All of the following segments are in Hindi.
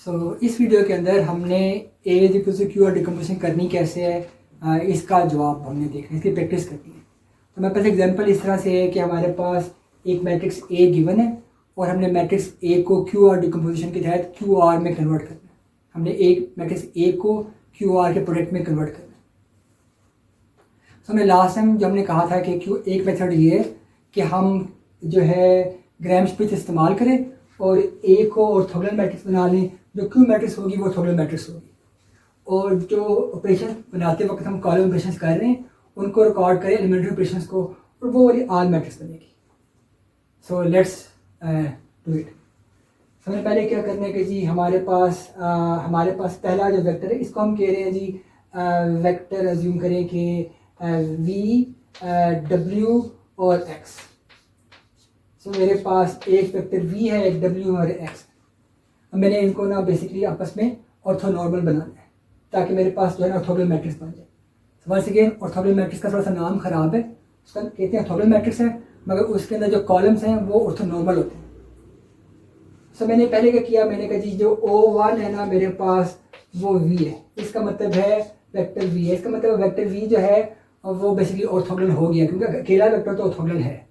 इस वीडियो के अंदर हमने ए इक्वल क्यू और डिकम्पोजिशन करनी कैसे है इसका जवाब हमने देखना है, इसकी प्रैक्टिस करनी है। तो मेरे पास एग्जांपल इस तरह से है कि हमारे पास एक मैट्रिक्स ए गिवन है और हमने मैट्रिक्स ए को क्यू आर डिकम्पोजिशन के तहत क्यू आर में कन्वर्ट करना है। हमने एक मैट्रिक्स ए को क्यू आर के प्रोडक्ट में कन्वर्ट करना है। हमने लास्ट टाइम जो हमने कहा था कि एक मेथड ये है कि हम जो है ग्राम-श्मिट इस्तेमाल करें और ए को ऑर्थोगोनल मैट्रिक्स बना लें। जो क्यू मैट्रिक्स होगी वो ऑर्थोगोनल मैट्रिक्स होगी, और जो ऑपरेशन बनाते वक्त हम कॉलम ऑपरेशंस कर रहे हैं उनको रिकॉर्ड करें एलिमेंट्री ऑपरेशंस को, और वो वाली आल मैट्रिक्स बनेगी। So let's do it. सबसे पहले क्या करना है कि जी हमारे पास पहला जो वेक्टर है इसको हम कह रहे हैं जी वेक्टर अज्यूम करें कि वी डब्ल्यू और एक्स। सो मेरे पास एक वेक्टर वी है, एक डब्ल्यू और एक्स। अब मैंने इनको ना बेसिकली आपस में ऑर्थोनॉर्मल बनाना है ताकि मेरे पास जो है ना ऑर्थोगोनल मैट्रिक्स बन जाए। वंस अगेन ऑर्थोगोनल मैट्रिक्स का थोड़ा सा नाम खराब है, उसका कहते हैं ऑर्थोगोनल मैट्रिक्स है, मगर उसके अंदर जो कॉलम्स हैं वो ऑर्थोनॉर्मल होते हैं। सो मैंने पहले क्या किया, मैंने कहा जी जो O1 है ना मेरे पास वो V है, इसका मतलब है वेक्टर V है। इसका मतलब वेक्टर V जो है वो बेसिकली ऑर्थोगोनल हो गया क्योंकि अकेला वेक्टर तो ऑर्थोगोनल है।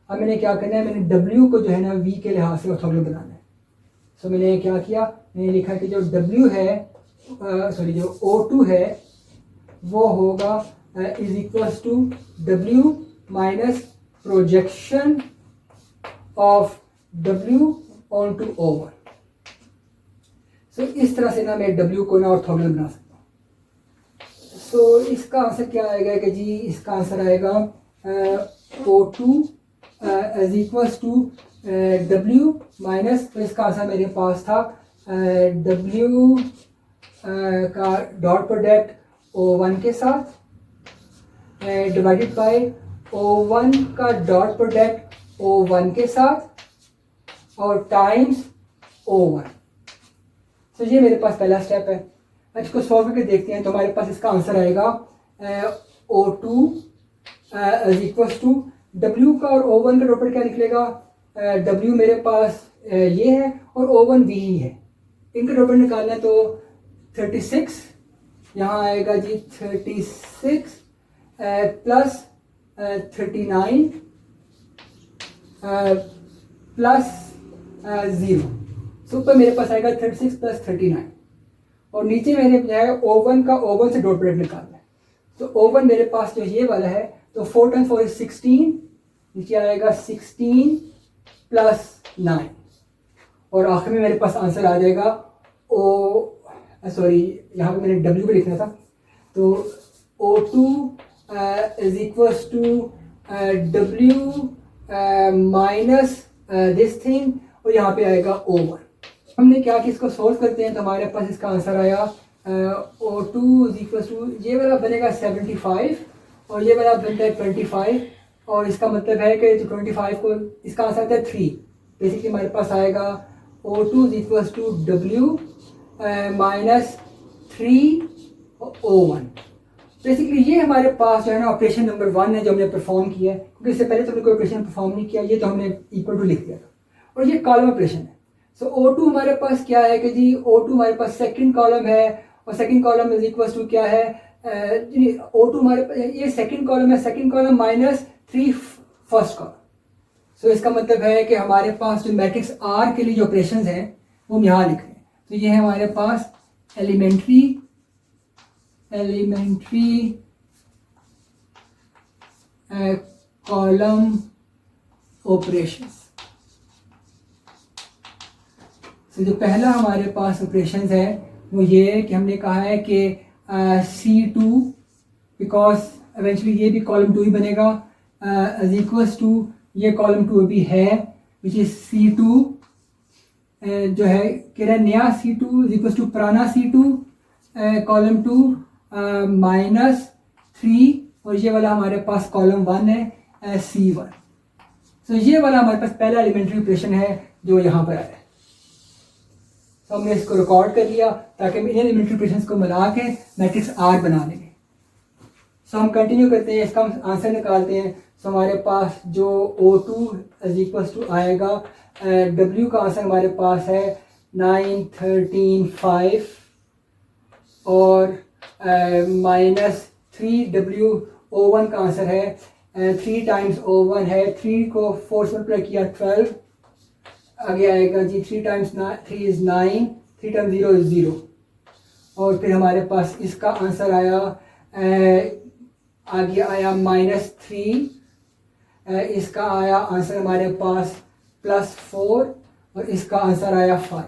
अब मैंने क्या करना है, मैंने W को जो है ना V के लिहाज से ऑर्थोगोनल बनाना है। सो मैंने क्या किया, मैंने लिखा कि जो W है जो O2 है वो होगा is equals to W minus projection of W on to O1। So इस तरह से ना मैं W को ना ऑर्थोगोनल बना सकता हूँ। सो इसका आंसर क्या आएगा कि जी इसका आंसर आएगा O2 is equals to W minus, तो इसका आंसर मेरे पास था W का डॉट प्रोडक्ट O1 के साथ डिवाइडेड बाय O1 का डॉट प्रोडक्ट O1 के साथ और टाइम्स O1। तो ये मेरे पास पहला स्टेप है। अब इसको सॉल्व करके देखते हैं तो हमारे पास इसका आंसर आएगा O2 is equals to W का और O1 का डॉट प्रोडक्ट क्या निकलेगा, W मेरे पास ये है और O1 भी ही है। इनका डॉट प्रोडक्ट निकालना है तो 36 यहाँ आएगा जी 36 प्लस 39 प्लस 0। सो ऊपर मेरे पास आएगा 36 प्लस 39 और नीचे मैंने जो है O1 का O1 से डॉट प्रोडक्ट निकालना है। तो O1 मेरे पास जो ये वाला है तो 4 टाइम्स 4 इज 16, नीचे आएगा 16 प्लस 9 और आखिर में मेरे पास आंसर आ जाएगा यहाँ पे मैंने W को लिखना था तो O2 is equals to W minus this thing और यहाँ पे आएगा O1। हमने क्या कि इसको सोल्व करते हैं तो हमारे पास इसका आंसर आया O2 इज इक्वल्स टू ये वाला बनेगा 75 और ये वाला बनता है 25 और इसका मतलब है कि जो 25 को इसका आंसर आता है 3। बेसिकली हमारे पास आएगा O2 is equals to W minus 3O1। Basically ये हमारे पास जो है ना ऑपरेशन नंबर 1 है जो हमने परफॉर्म किया है, क्योंकि इससे पहले तो हमने कोई ऑपरेशन परफॉर्म नहीं किया, ये तो हमने इक्वल टू लिख दिया था और ये कॉलम ऑपरेशन है। सो O2 हमारे पास क्या है कि जी O2 हमारे पास सेकंड कॉलम है और second column is equals to क्या है O2 हमारे पास ये सेकंड कॉलम है, second column minus 3 first column. So इसका मतलब है कि हमारे पास जो मैट्रिक्स R के लिए जो ऑपरेशंस हैं वो हम यहाँ लिख रहे हैं। तो ये है हमारे पास एलिमेंट्री कॉलम ऑपरेशंस। तो जो पहला हमारे पास ऑपरेशंस है वो ये है कि हमने कहा है कि C2 बिकॉज एवेंचुअली ये भी कॉलम 2 ही बनेगा इज इक्वल्स टू ये कॉलम 2 भी है विच इज C2 जो है कह रहा है नया C2 इज इक्वल्स टू पुराना C2 कॉलम 2 माइनस 3 और ये वाला हमारे पास कॉलम 1 है C1। तो ये वाला हमारे पास पहला एलिमेंट्री ऑपरेशन है जो यहाँ पर आया है। तो हमने इसको रिकॉर्ड कर लिया ताकि हम इन एलिमेंट्री ऑपरेशंस को मिला के मैट्रिक्स R बना लेंगे। सो हम कंटिन्यू करते हैं, इसका हम आंसर निकालते हैं। सो हमारे पास जो O2 इज इक्वल्स टू आएगा W का आंसर हमारे पास है 9, 13, 5 और -3W01 का आंसर है 3 टाइम्स O1 है, 3 को 4 से मल्टीप्लाई किया 12, आगे आएगा जी 3 टाइम्स 3 इज़ 9, 3 टाइम्स 0 इज़ 0 और फिर हमारे पास इसका आंसर आया आगे आया -3, इसका आया आंसर हमारे पास +4 और इसका आंसर आया 5।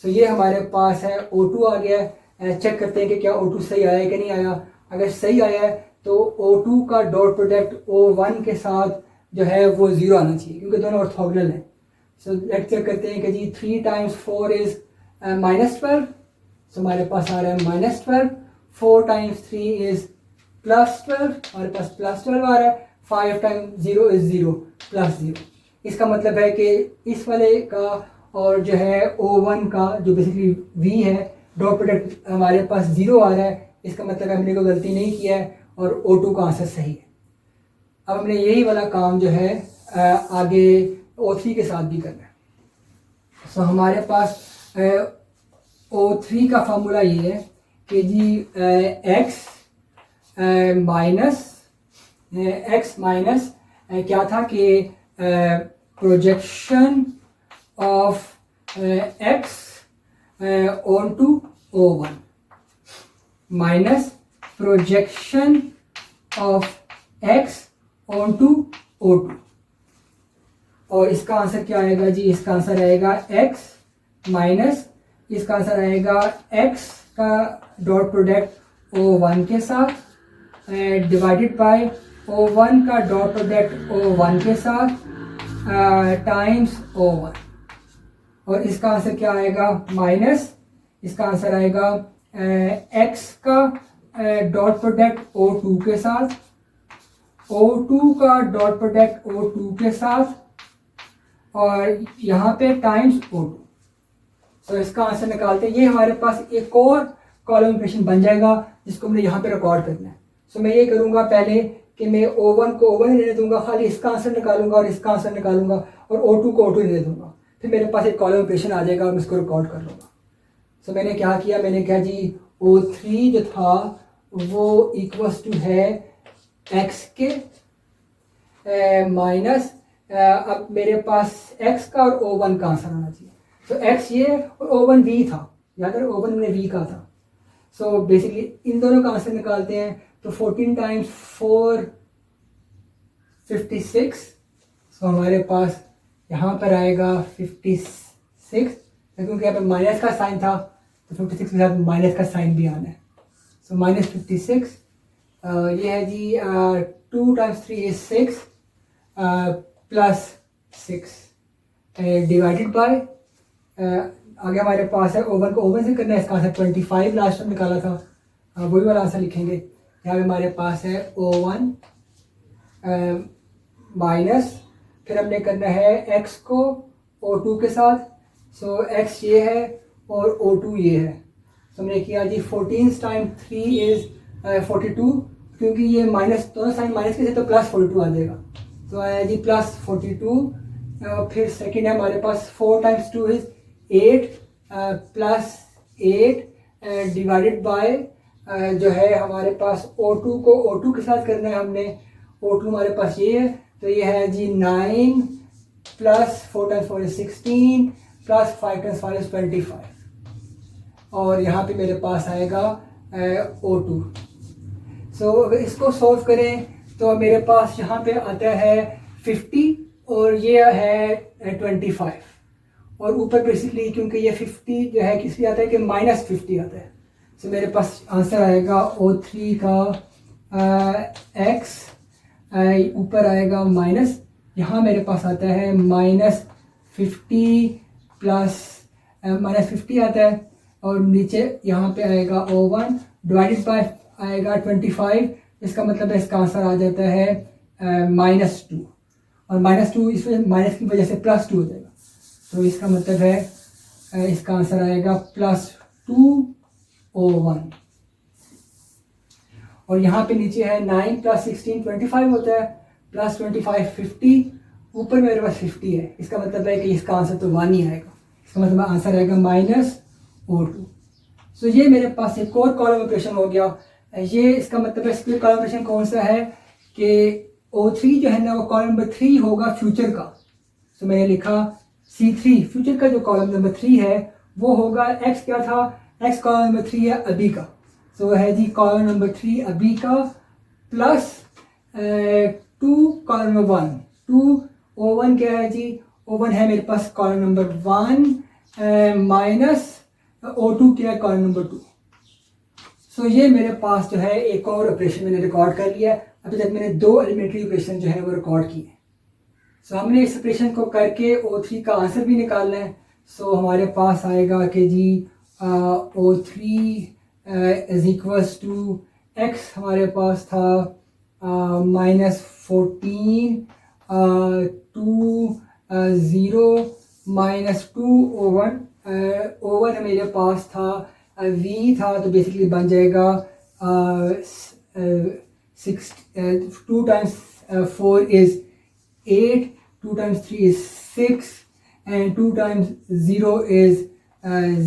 सो ये हमारे पास है O2 आ गया है। चेक करते हैं कि क्या O2 सही आया है कि नहीं आया। अगर सही आया है तो O2 का डॉट प्रोडक्ट O1 के साथ जो है वो 0 आना चाहिए क्योंकि दोनों ऑर्थोगोनल हैं। सो लेट्स चेक करते हैं कि जी 3 टाइम्स 4 इज़ -12, सो हमारे पास आ रहा है -12, 4 टाइम्स 3 इज़ +12, हमारे पास +12 आ रहा है, 5 टाइम्स 0 इज़ 0, +0। इसका मतलब है कि इस वाले का और जो है O1 का जो बेसिकली V है डॉट प्रोडक्ट हमारे पास 0 आ रहा है। इसका मतलब है हमने कोई गलती नहीं किया है और O2 का आंसर सही है। अब हमने यही वाला काम जो है आगे O3 के साथ भी करना है। सो हमारे पास O3 का फार्मूला ये है कि जी x माइनस क्या था कि projection of x onto O1 minus projection of x onto O2 और इसका आंसर क्या आएगा जी, इसका आंसर आएगा x माइनस इसका आंसर आएगा x का डॉट प्रोडक्ट O1 के साथ डिवाइडेड बाय O1 का डॉट प्रोडक्ट O1 के साथ टाइम्स O1 और इसका आंसर क्या आएगा माइनस इसका आंसर आएगा x का डॉट प्रोडक्ट O2 के साथ, O2 का डॉट प्रोडक्ट O2 के साथ और यहाँ पे टाइम्स O2। तो इसका आंसर निकालते हैं। ये हमारे पास एक और कॉलम इक्वेशन बन जाएगा जिसको हमने यहाँ पे रिकॉर्ड करना है। सो मैं ये करूँगा पहले कि मैं O1 को O1 रहने दूंगा, खाली इसका आंसर निकालूंगा और इसका आंसर निकालूंगा और O2 को O2 रहने दूंगा। फिर मेरे पास एक कॉलम इक्वेशन आ जाएगा और मैं इसको रिकॉर्ड कर लूँगा। सो मैंने क्या किया, मैंने कहा जी O3 जो था वो इक्वल्स टू है x के माइनस अब मेरे पास x का और O1 का आंसर आना चाहिए। तो x ये और O1 v था, याद है O1 हमने v का था। सो बेसिकली इन दोनों का आंसर निकालते हैं तो 14 टाइम्स 4 56। सो हमारे पास यहाँ पर आएगा 56 क्योंकि यहाँ पे माइनस का साइन था तो 56 के साथ माइनस का साइन भी आना है। सो -56 ये है जी 2 टाइम्स 3 इज 6 +6 डिवाइडेड बाय आगे हमारे पास है O1 को O1 से करना है, इसका आंसर 25 लास्ट टाइम निकाला था, वही वाला आंसर लिखेंगे। यहाँ पे हमारे पास है O1 माइनस फिर हमने करना है x को O2 के साथ। सो x ये है और O2 ये है। तो हमने किया जी 14 टाइम 3 इज़ 42 क्योंकि ये माइनस दोनों साइन माइनस के थे तो +42 आ जाएगा। तो आया जी +42 फिर सेकेंड है हमारे पास 4 टाइम्स 2 इज़ 8 +8 डिवाइडेड बाय जो है हमारे पास O2 को O2 के साथ करना है हमने। O2 हमारे पास ये है तो ये है जी 9 + 4 टाइम्स 4 इज़ 16 + 5 टाइम्स 5 इज़ 25 और यहाँ पे मेरे पास आएगा O2। सो अगर इसको सॉल्व करें तो मेरे पास यहाँ पे आता है 50 और ये है 25 और ऊपर बेसिकली क्योंकि ये 50 जो है किस लिए आता है कि -50 आता है। सो मेरे पास आंसर आएगा O3 का x ऊपर आएगा माइनस, यहाँ मेरे पास आता है -50 प्लस -50 आता है और नीचे यहाँ पे आएगा O1 डिवाइडेड बाय आएगा 25। इसका मतलब है इसका आंसर आ जाता है -2 और -2 इसमें माइनस की वजह से +2 हो जाएगा। तो इसका मतलब है इसका आंसर आएगा +2 O1 और यहाँ पे नीचे है 9 + 16 25 होता है +25 50 ऊपर मेरे पास 50 है। इसका मतलब है कि इसका आंसर तो 1 ही आएगा इसका मतलब आंसर आएगा -O2। सो ये मेरे पास एक और कॉलम ऑपरेशन हो गया। ये इसका मतलब है स्प्लिट कॉलम ऑपरेशन कौन सा है कि O3 जो है ना वो कॉलम नंबर 3 होगा फ्यूचर का। सो मैंने लिखा C3 फ्यूचर का जो कॉलम नंबर 3 है वो होगा x क्या था, x कॉलम नंबर 3 है अभी का। सो है जी कॉलम नंबर 3 अभी का प्लस 2 कॉलम नंबर 1। 2 O1 क्या है जी, O1 है मेरे पास कॉलम नंबर 1 माइनस O2 क्या है कॉलम नंबर 2। सो ये मेरे पास जो है एक और ऑपरेशन मैंने रिकॉर्ड कर लिया है। अभी तक मैंने 2 एलिमेंट्री ऑपरेशन जो है वो रिकॉर्ड किए। सो हमने इस ऑपरेशन को करके O3 का आंसर भी निकालना है। सो हमारे पास आएगा कि जी O3 is equals to x हमारे पास था -14 2 0 -2 ओवन मेरे पास था v था, तो बेसिकली बन जाएगा 2 times 4 is 8, 2 times 3 is 6 and 2 times 0 is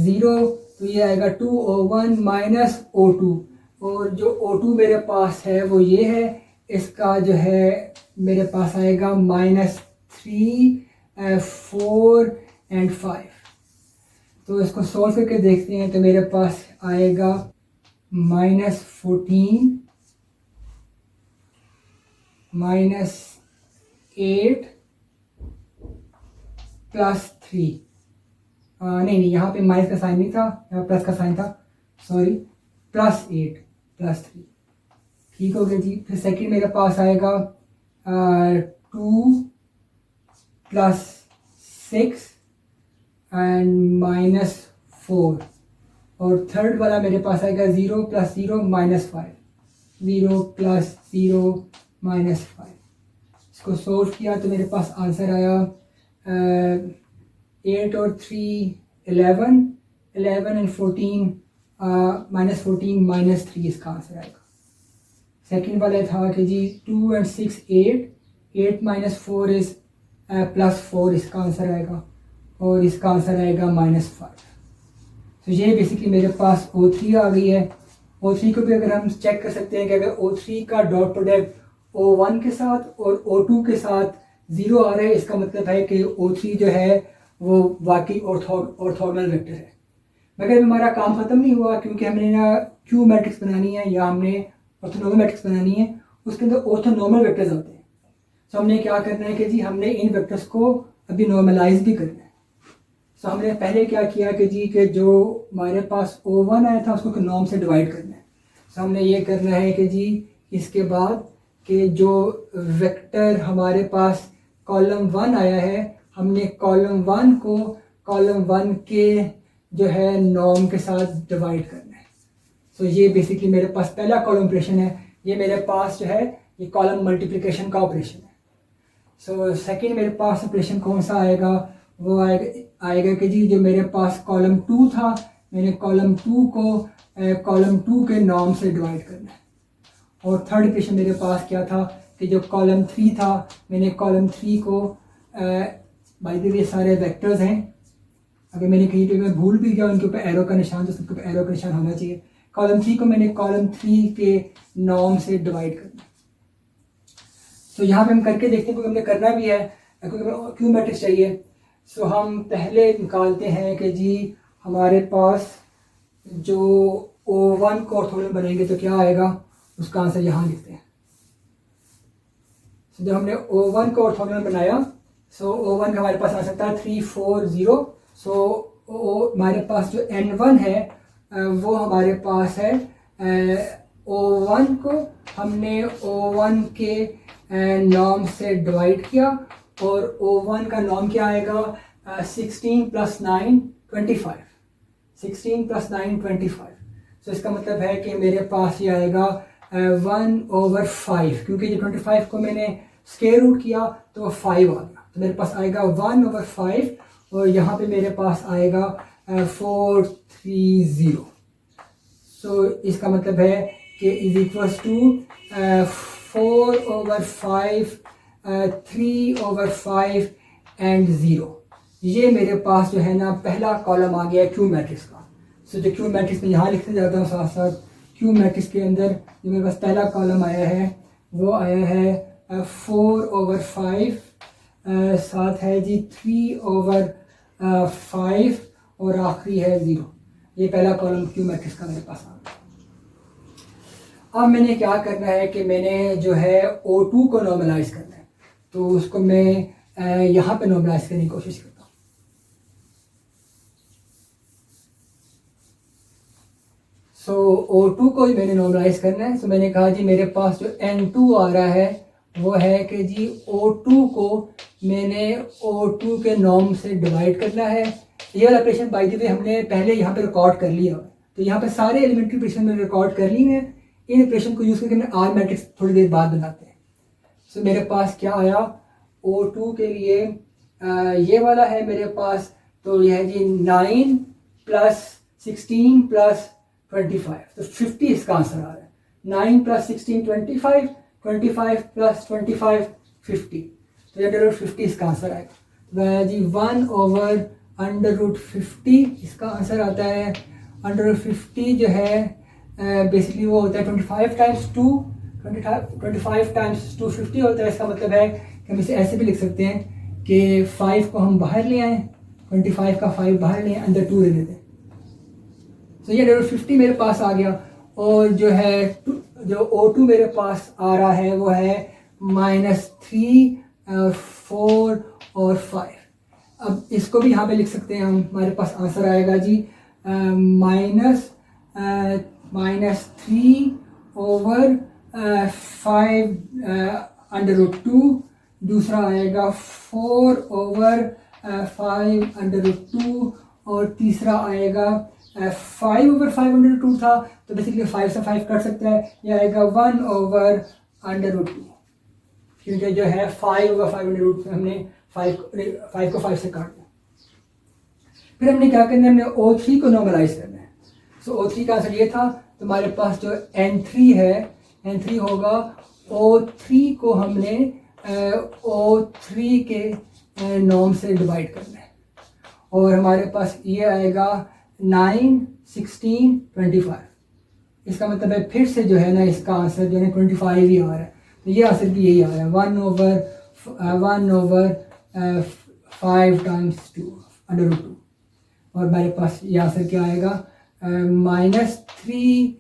0। तो ये आएगा 2O1 माइनस O2, और जो O2 मेरे पास है वो ये है, इसका जो है मेरे पास आएगा -3 4 एंड 5। तो इसको सॉल्व करके देखते हैं। तो मेरे पास आएगा -14 -8 +3 नहीं यहाँ पे माइनस का साइन नहीं था, यहाँ प्लस का साइन था, सॉरी, +8 +3 ठीक हो गया जी। फिर सेकंड मेरे पास आएगा 2 + 6 एंड -4, और थर्ड वाला मेरे पास आएगा 0 + 0 -5, 0 + 0 -5। इसको सोल्व किया तो मेरे पास आंसर आया 8 और 3 11, 11 एंड 14 -14 -3 इसका आंसर आएगा। सेकंड वाला था कि जी 2 एंड 6 8, 8 - 4 इज़ +4 इसका आंसर आएगा, और इसका आंसर आएगा -5। तो ये बेसिकली मेरे पास O3 आ गई है। O3 को भी अगर हम चेक कर सकते हैं कि अगर O3 का डॉट प्रोडक्ट O1 के साथ और O2 के साथ 0 आ रहा है, इसका मतलब है कि O3 जो है वो वाकई ऑर्थोगोनल वेक्टर है। मगर अभी हमारा काम ख़त्म नहीं हुआ, क्योंकि हमने ना क्यू मैट्रिक्स बनानी है या हमने ऑर्थोनॉर्मल मैट्रिक्स बनानी है, उसके अंदर ऑर्थोनॉर्मल वेक्टर्स आते हैं। तो हमने क्या करना है कि जी हमने इन वेक्टर्स को अभी नॉर्मलाइज भी करना है। तो हमने पहले क्या किया कि जी कि जो हमारे पास O1 आया था उसको नॉर्म से डिवाइड करना है। तो हमने ये करना है कि जी इसके बाद कि जो वेक्टर हमारे पास कॉलम 1 आया है, हमने कॉलम 1 को कॉलम 1 के जो है नॉर्म के साथ डिवाइड करना है। तो ये बेसिकली मेरे पास पहला कॉलम ऑपरेशन है। ये मेरे पास जो है ये कॉलम मल्टीप्लिकेशन का ऑपरेशन है। सो सेकंड मेरे पास ऑपरेशन कौन सा आएगा, वो आएगा कि जी जो मेरे पास कॉलम 2 था, मैंने कॉलम 2 को कॉलम 2 के नॉर्म से डिवाइड करना है। और थर्ड ऑपरेशन मेरे पास क्या था कि जो कॉलम 3 था, मैंने कॉलम 3 को बाय द वे सारे वेक्टर्स हैं, अगर मैंने कहीं पे मैं भूल भी गया उनके ऊपर एरो का निशान, तो उसके ऊपर एरो का निशान होना चाहिए। कॉलम 3 को मैंने कॉलम 3 के नॉर्म से डिवाइड करना है। तो यहाँ पे हम करके देखते हैं, क्योंकि हमने करना भी है, क्योंकि क्यू मैट्रिक्स चाहिए। सो हम पहले निकालते हैं कि जी हमारे पास जो O1 को ऑर्थोगोनल बनेंगे तो क्या आएगा, उसका आंसर यहाँ लिखते हैं। जब हमने O1 को ऑर्थोगोनल बनाया, सो O1 का हमारे पास आ सकता है 3 4 0। सो हमारे पास जो N1 है वो हमारे पास है O1 को हमने O1 के नॉर्म से डिवाइड किया, और O1 का नॉर्म क्या आएगा 16 + 9 25, 16 + 9 25। सो इसका मतलब है कि मेरे पास ये आएगा 1/5, क्योंकि जो 25 को मैंने स्क्वायर रूट किया तो वो 5 आ गया, तो मेरे पास आएगा 1/5, और यहाँ पे मेरे पास आएगा 430। सो इसका मतलब है कि इज इक्वल्स टू 4/5 3/5 एंड 0। ये मेरे पास जो है ना पहला कॉलम आ गया क्यू मैट्रिक्स का। सो जो क्यू मैट्रिक्स में यहाँ लिखते जाता हूँ साथ साथ, क्यू मैट्रिक्स के अंदर जो मेरे पास पहला कॉलम आया है वो आया है 4/5, साथ है जी 3/5 और आखिरी है 0। ये पहला कॉलम क्यू मैट्रिक्स का मेरे पास आ गया। अब मैंने क्या करना है कि मैंने जो है O2 को नॉर्मलाइज करना है, तो उसको मैं यहाँ पे नॉर्मलाइज करने की कोशिश करता हूँ। सो O2 को मैंने नॉर्मलाइज करना है। सो मैंने कहा जी मेरे पास जो N2 आ रहा है वो है कि जी O2 को मैंने O2 के नॉर्म से डिवाइड करना है। ये वाला ऑपरेशन बाय द वे हमने पहले यहाँ पे रिकॉर्ड कर लिया, तो यहाँ पे सारे एलिमेंट्री ऑपरेशन में रिकॉर्ड कर लिए हैं। इन ऑपरेशन को यूज़ करके हमने आर मैट्रिक्स थोड़ी देर बाद बनाते हैं। सो मेरे पास क्या आया O2 के लिए ये वाला है मेरे पास, तो यह है जी 9 + 16 + 25, तो 50 इसका आंसर आ रहा है। 9 + 16 25, 25 + 25 50, तो ये √50 इसका आंसर आएगा। वह जी 1/√50 इसका आंसर आता है। √50 जो है बेसिकली वो होता है 25 × 2, 25 × 2 50 होता है। इसका मतलब है कि हम इसे ऐसे भी लिख सकते हैं कि 5 को हम बाहर ले आएँ, 25 का 5 बाहर ले आएँ, अंदर 2 ले लेते हैं। तो ये √50 मेरे पास आ गया। और जो है जो O2 मेरे पास आ रहा है वो है -3, 4 और 5। अब इसको भी यहाँ पे लिख सकते हैं हम, हमारे पास आंसर आएगा जी -3/5 √2, दूसरा आएगा 4/5 और तीसरा आएगा 5/5 था, तो बेसिकली 5 से 5 कट सकता है, यह आएगा 1/√2, क्योंकि जो है 5/5 हमने 5 को 5 से काट दिया। फिर हमने क्या करना है, हमने O3 को नॉर्मलाइज करना है। सो O3 का आंसर ये था, तो हमारे पास जो N3 है, N3 होगा O3 को हमने O3 के नॉर्म से डिवाइड करना है, और हमारे पास ये आएगा 9, 16, 25। इसका मतलब है फिर से जो है ना इसका आंसर जो है 25 ही आ रहा है, तो ये आंसर भी यही आ रहा है 1/5 × 2 √2। और हमारे पास ये आंसर क्या आएगा -3,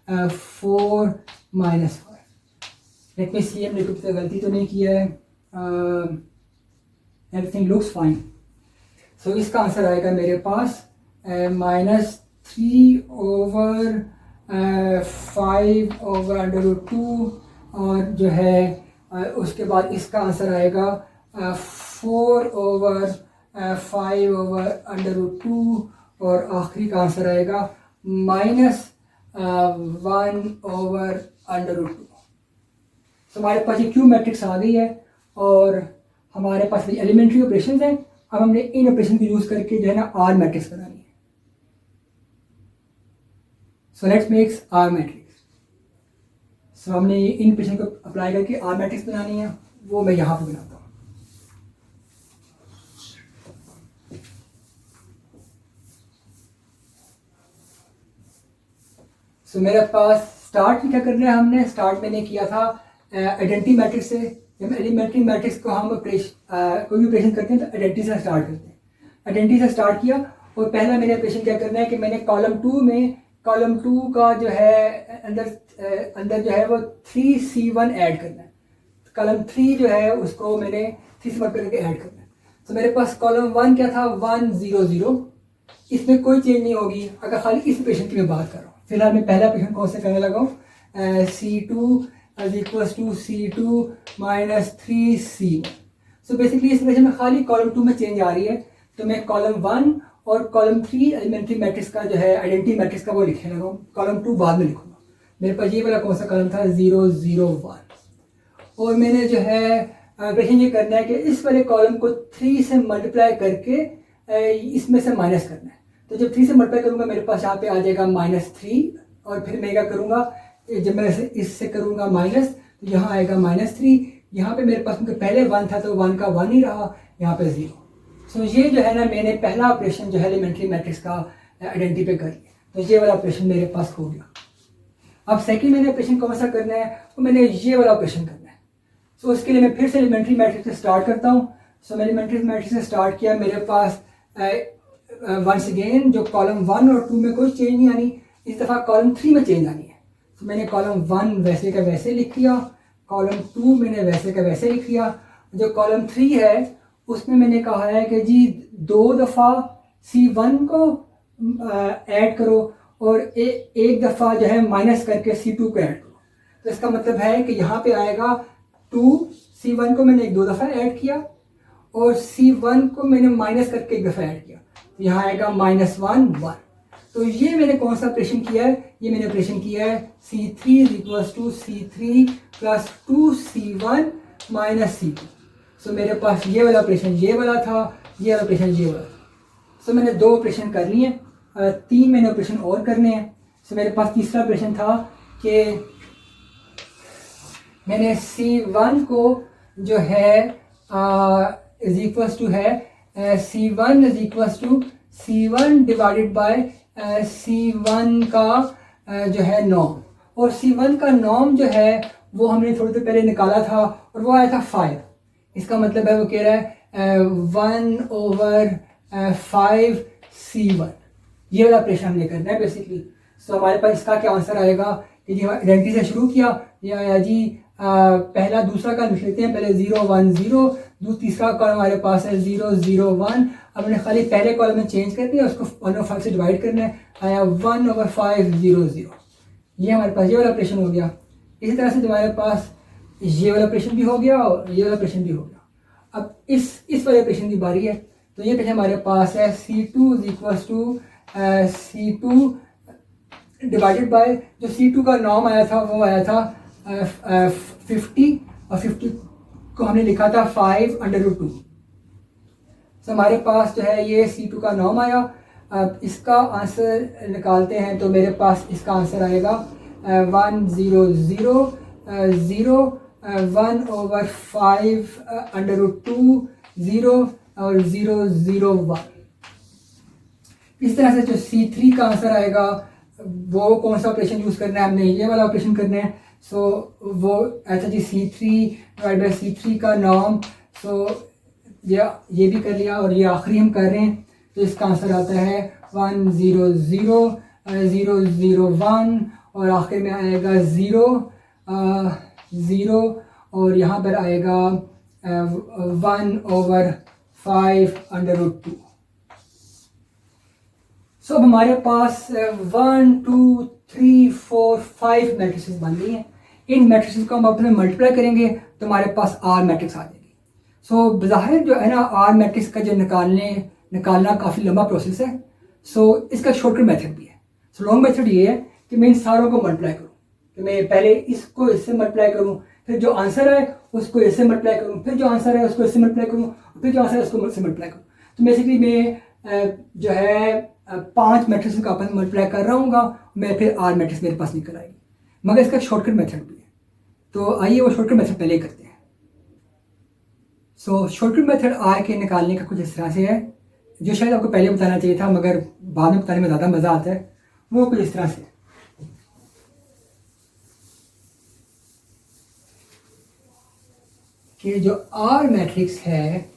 4 -5। लेट मी सी, हमने कुछ गलती तो नहीं किया है, एवरीथिंग लुक्स फाइन। सो इसका आंसर आएगा मेरे पास -3/5 और जो है उसके बाद इसका आंसर आएगा 4/5 और आखिरी का आंसर आएगा -1/√2। तो हमारे पास ये क्यू मैट्रिक्स आ गई है और हमारे पास एलिमेंट्री ऑपरेशंस हैं। अब हमने इन ऑपरेशन को यूज़ करके जो है ना आर मैट्रिक्स बनानी है। So let's makes R matrix. So हमने इन ऑपरेशन को अप्लाई करके आर मैट्रिक्स बनानी है, वो मैं यहाँ पे बनाता हूँ। सो मेरे पास स्टार्ट में क्या करना है, हमने स्टार्ट मैंने किया था आइडेंटिटी मैट्रिक्स से। जब एलिमेंट्री मैट्रिक्स को हम कोई भी ऑपरेशन करते हैं तो आइडेंटिटी से स्टार्ट करते हैं। आइडेंटिटी से स्टार्ट किया और पहला मैंने ऑपरेशन क्या करना है कि मैंने कॉलम 2 का जो है अंदर जो है वो 3C1 ऐड करना है। कॉलम 3 जो है उसको मैंने 3 से मल्टीप्लाई करके ऐड करना है। तो मेरे पास कॉलम 1 क्या था 1 0 0, इसमें कोई चेंज नहीं होगी अगर खाली इस ऑपरेशन की मैं बात कर रहा हूँ। फिलहाल मैं पहला ऑपरेशन कौन से करने लगा हूँ, C2 = C2 - 3C1। So basically इस ऑपरेशन में खाली कॉलम 2 में चेंज आ रही है, तो मैं कॉलम 1 और कॉलम 3 एलिमेंट्री मैट्रिक्स का जो है आइडेंटिटी मैट्रिक्स का वो लिखने लगा हूँ। कॉलम 2 बाद में लिखूंगा। मेरे पास ये वाला कौन सा कॉलम था 0 0 1, और मैंने जो है ऑपरेशन ये करना है कि इस वाले कॉलम को 3 से मल्टीप्लाई करके इसमें से माइनस करना है। तो जब 3 से मल्टीप्लाई करूंगा मेरे पास यहाँ पे आ जाएगा -3, और फिर मैं क्या करूँगा जब मैं इससे करूँगा माइनस तो यहाँ आएगा -3, यहाँ पे मेरे पास क्योंकि पहले 1 था तो 1 का 1 ही रहा, यहाँ पे 0। सो ये जो है ना मैंने पहला ऑपरेशन जो है एलिमेंट्री मैट्रिक्स का आइडेंटिफाई कर लिया, तो ये वाला ऑपरेशन मेरे पास हो गया। अब सेकंड मैंने ऑपरेशन कौन सा करना है, तो मैंने ये वाला ऑपरेशन करना है। सो उसके लिए मैं फिर से एलिमेंट्री मैट्रिक्स से स्टार्ट करता हूँ। सो मैंने एलिमेंट्री मैट्रिक्स से स्टार्ट किया, मेरे पास वंस अगेन जो कॉलम 1 और 2 में कोई चेंज नहीं आनी, इस दफ़ा कॉलम 3 में चेंज आनी है। तो मैंने कॉलम 1 वैसे का वैसे लिख लिया, कॉलम 2 मैंने वैसे का वैसे लिख लिया। जो कॉलम 3 है उसमें मैंने कहा है कि जी 2 दफ़ा C1 को ऐड करो और एक दफ़ा जो है माइनस करके C2 को ऐड करो। तो इसका मतलब है कि यहाँ पे आएगा 2 C1 को मैंने 2 दफ़ा ऐड किया और C1 को मैंने माइनस करके 1 दफ़ा ऐड किया, तो यहाँ आएगा -1 1। तो ये मैंने कौन सा ऑपरेशन किया है, ये मैंने ऑपरेशन किया है C3 = C3 + 2C1 - C2। सो मेरे पास ये वाला ऑपरेशन ये वाला था, ये वाला ऑपरेशन ये वाला था। सो मैंने 2 ऑपरेशन कर लिए हैं, 3 मैंने ऑपरेशन और करने हैं। सो मेरे पास तीसरा ऑपरेशन था कि मैंने C1 को जो है = है C1 = C1 divided by C1 का जो है नॉर्म, और C1 का नॉर्म जो है वो हमने थोड़ी देर पहले निकाला था और वो आया था 5। इसका मतलब है वो कह रहा है 1/5 C1। ये वाला ऑपरेशन हमने करना है बेसिकली। सो हमारे पास इसका क्या आंसर आएगा कि जी आइडेंटिटी से शुरू किया, ये आया जी पहला दूसरा का लिख लेते हैं, पहले 0 1 0, तीसरा कॉलम हमारे पास है 0 0 1। अब हमने खाली पहले कॉलम में चेंज कर दिया, उसको 1/5 से डिवाइड करना है, आया 1/5 0 0। ये हमारे पास ये वाला ऑपरेशन हो गया। इसी तरह से हमारे पास ये वाला ऑपरेशन भी हो गया और ये वाला ऑपरेशन भी हो गया। अब इस वाले ऑपरेशन की बारी है, तो ये ऑपरेशन हमारे पास है C2 = C2 डिवाइडेड बाय जो C2 का नॉर्म आया था वो आया था 50 और 50 को हमने लिखा था 5/2। तो हमारे पास जो है ये C2 का नॉर्म आया। अब इसका आंसर निकालते हैं, तो मेरे पास इसका आंसर आएगा 1 0 0 0 1/5/2 0 और 0 0 1। इस तरह से जो C3 का आंसर आएगा वो कौन सा ऑपरेशन यूज़ करना है, हमने ये वाला ऑपरेशन करना है। सो वो ऐसा जी C3/C3 का नॉर्म। सो ये भी कर लिया और ये आखिरी हम कर रहे हैं, तो इसका आंसर आता है 1 0 0 0 0 1 और आखिर में आएगा 0 0 और यहाँ पर आएगा 1/5/2। सो अब हमारे पास 1 2 3 4 5 मैट्रिसेस बन गई हैं। इन मैट्रिसेस को हम अपने मल्टीप्लाई करेंगे तो हमारे पास R मैट्रिक्स आ जाएगी। सो बज़ाहिर जो है ना R मैट्रिक्स का जो निकालना काफ़ी लंबा प्रोसेस है। सो इसका शॉर्टकट मेथड भी है। सो लॉन्ग मेथड ये है कि मैं इन सारों को मल्टीप्लाई करूँ, कि मैं पहले इसको इससे मल्टीप्लाई करूँ, फिर जो आंसर है उसको इससे मल्टीप्लाई करूँ, फिर जो आंसर है उसको इससे मल्टीप्लाई करूँ, फिर जो आंसर है उसको इससे मल्टीप्लाई करूँ। तो बेसिकली मैं जो है 5 मैट्रिक्स का अपन मल्टीप्लाई कर रहा हूँ, मैं फिर R मैट्रिक्स मेरे पास निकल आएगी। मगर इसका शॉर्टकट मेथड भी है, तो आइए वो शॉर्टकट मेथड पहले करते हैं। सो शॉर्टकट मेथड R के निकालने का कुछ इस तरह से है, जो शायद आपको पहले बताना चाहिए था मगर बाद में बताने में ज़्यादा मज़ा आता है। वो कुछ इस तरह से कि जो R मैट्रिक्स है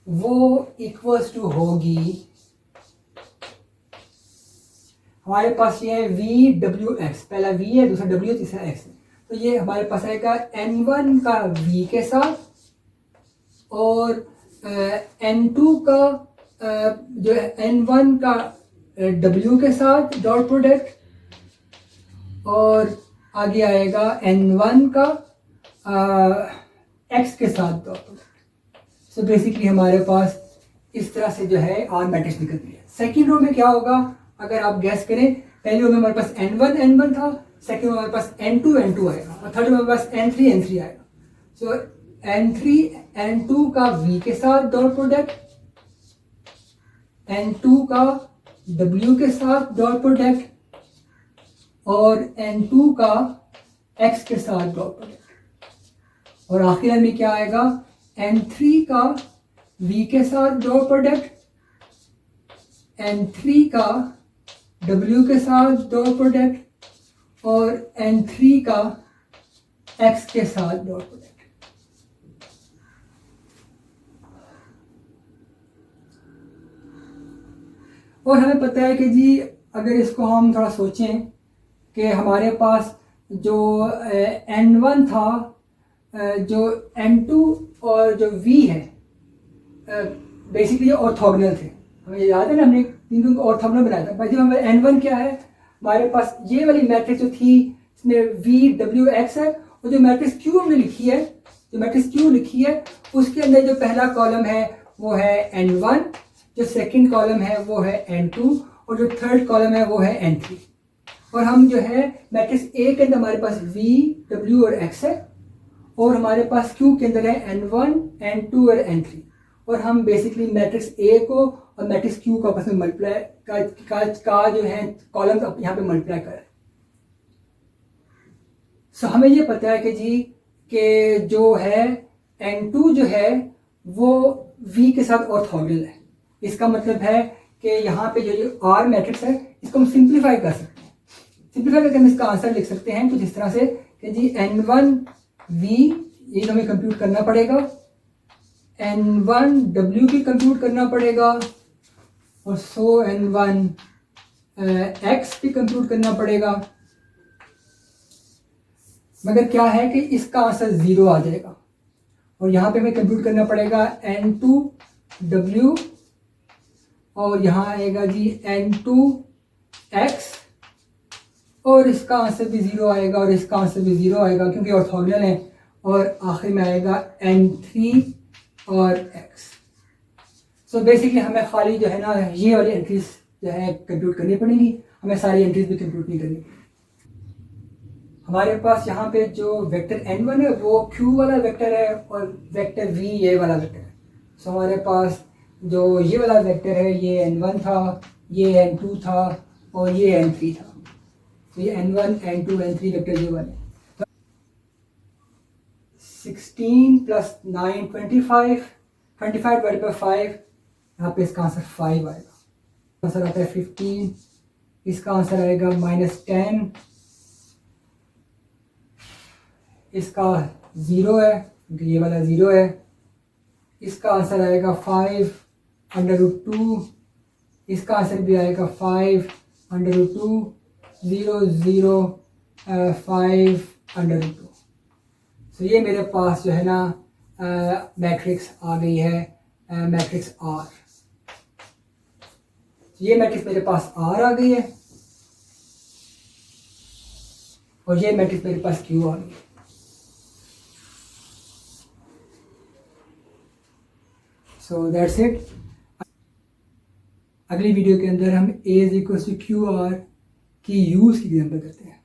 वो इक्वल्स टू होगी, हमारे पास ये है VWX, पहला V है, दूसरा W है, तीसरा X है। तो ये हमारे पास आएगा N1 का V के साथ और N2 का जो है N1 का W के साथ डॉट प्रोडक्ट, और आगे आएगा N1 का X के साथ डॉट प्रोडक्ट। सो बेसिकली हमारे पास इस तरह से जो है R मैट्रिक्स निकलती है। सेकेंड रो में क्या होगा अगर आप गैस करें, पहली रो में हमारे पास N1 N1 था, सेकेंड रो में हमारे पास N2 N2 आएगा और थर्ड में हमारे पास N3 N3 आएगा। सो N3 N2 का V के साथ डॉट प्रोडक्ट, N2 का W के साथ डॉट प्रोडक्ट और N2 का X के साथ डॉट प्रोडक्ट, और आखिरी लाइन में क्या आएगा, N3 का V के साथ डॉट प्रोडक्ट, N3 का W के साथ डॉट प्रोडक्ट और N3 का X के साथ डॉट प्रोडक्ट। और हमें पता है कि जी अगर इसको हम थोड़ा सोचें कि हमारे पास जो N1 था, जो N2 और जो V है बेसिकली ऑर्थोगोनल थे। हमें याद है ना, हमने तीनों को ऑर्थोगोनल बनाया था। भाई हमारे N1 क्या है, हमारे पास ये वाली मैट्रिक्स जो थी इसमें V W X है, और जो मैट्रिक्स Q हमने लिखी है, जो मैट्रिक्स Q लिखी है उसके अंदर जो पहला कॉलम है वो है N1, जो सेकंड कॉलम है वो है N2 और जो थर्ड कॉलम है वो है N3। और हम जो है मैट्रिक्स A के अंदर हमारे पास V W और X है, और हमारे पास Q के अंदर है N1 N2 और N3। और हम बेसिकली मैट्रिक्स A को और मैट्रिक्स Q का आपस में मल्टीप्लाई का जो है कॉलम यहाँ पे मल्टीप्लाई कर रहे हैं। सो हमें ये पता है कि जी कि जो है N2 जो है वो V के साथ ऑर्थोगोनल है। इसका मतलब है कि यहाँ पे जो R मैट्रिक्स है इसको हम सिंप्लीफाई कर सकते हैं। सिंप्लीफाई करके हम इसका आंसर लिख सकते हैं कुछ इस तरह से कि जी N1 V ये हमें कंप्यूट करना पड़ेगा, N1 W भी कंप्यूट करना पड़ेगा, और सो N1 X भी कंप्यूट करना पड़ेगा। मगर क्या है कि इसका आंसर 0 आ जाएगा, और यहाँ पे हमें कंप्यूट करना पड़ेगा N2 W, और यहाँ आएगा जी N2 X, और इसका आंसर भी 0 आएगा और इसका आंसर भी 0 आएगा क्योंकि ऑर्थोगोनल है। और आखिर में आएगा N3 और X। सो बेसिकली हमें खाली जो है ना ये वाली एंट्रीज जो है कंप्यूट करनी पड़ेंगी, हमें सारी एंट्रीज भी कंप्यूट नहीं करनी। हमारे पास यहाँ पे जो वेक्टर N1 है वो Q वाला वेक्टर है और वेक्टर V ये वाला वेक्टर है। सो हमारे पास जो ये वाला वेक्टर है ये N1 था, ये N2 था और ये N3 था। तो ये N1 N2 N3 वेक्टर ये वाले। 16 + 9 25, 25 डिवाइड बाई 5, यहाँ पे इसका आंसर 5 आएगा। आंसर आता है 15, इसका आंसर आएगा -10, इसका 0 है क्योंकि ये वाला 0 है। इसका आंसर आएगा 5/√2, इसका आंसर भी आएगा 5/√2, 0 0 5/√2। तो ये मेरे पास जो है ना मैट्रिक्स आ गई है, मैट्रिक्स R। ये मैट्रिक्स मेरे पास R आ गई है और ये मैट्रिक्स मेरे पास Q आ गई है। So that's it. अगली वीडियो के अंदर हम A = QR की यूज़ की एग्जाम्पल करते हैं।